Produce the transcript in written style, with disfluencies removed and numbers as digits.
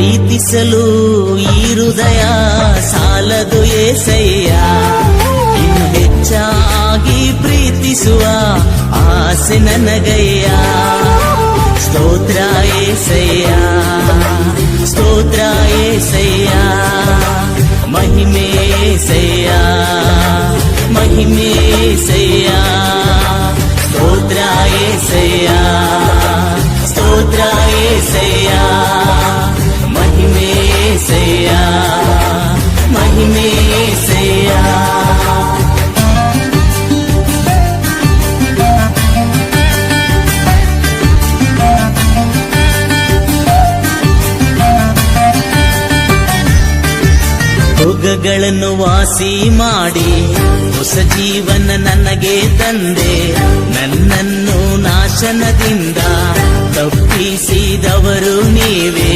ಪ್ರೀತಿಸಲು ಈ ಹೃದಯ ಸಾಲದು ಏಸಯ್ಯ. ಇನ್ನು ಹೆಚ್ಚಾಗಿ ಪ್ರೀತಿಸುವ ಆಸೆ ನನಗಯ್ಯ. ಸ್ತೋತ್ರ ಏಸಯ್ಯ, ಸ್ತೋತ್ರ ಏಸಯ್ಯ, ಮಹಿಮೆ ಏಸಯ್ಯ, ಮಹಿಮೆ ಏಸಯ್ಯ. ಸ್ತೋತ್ರ ಏಸಯ್ಯ, ಸ್ತೋತ್ರ ಏಸಯ್ಯ, ಮಹಿಮೆ ಏಸಯ್ಯ, ಮಹಿಮೆ ಏಸಯ್ಯ. ರೋಗಗಳನ್ನು ವಾಸಿ ಮಾಡಿ ಹೊಸ ಜೀವನ ನನಗೆ ತಂದೆ. ನನ್ನನ್ನು ನಾಶನದಿಂದ ತಪ್ಪಿಸಿದವರು ನೀವೇ.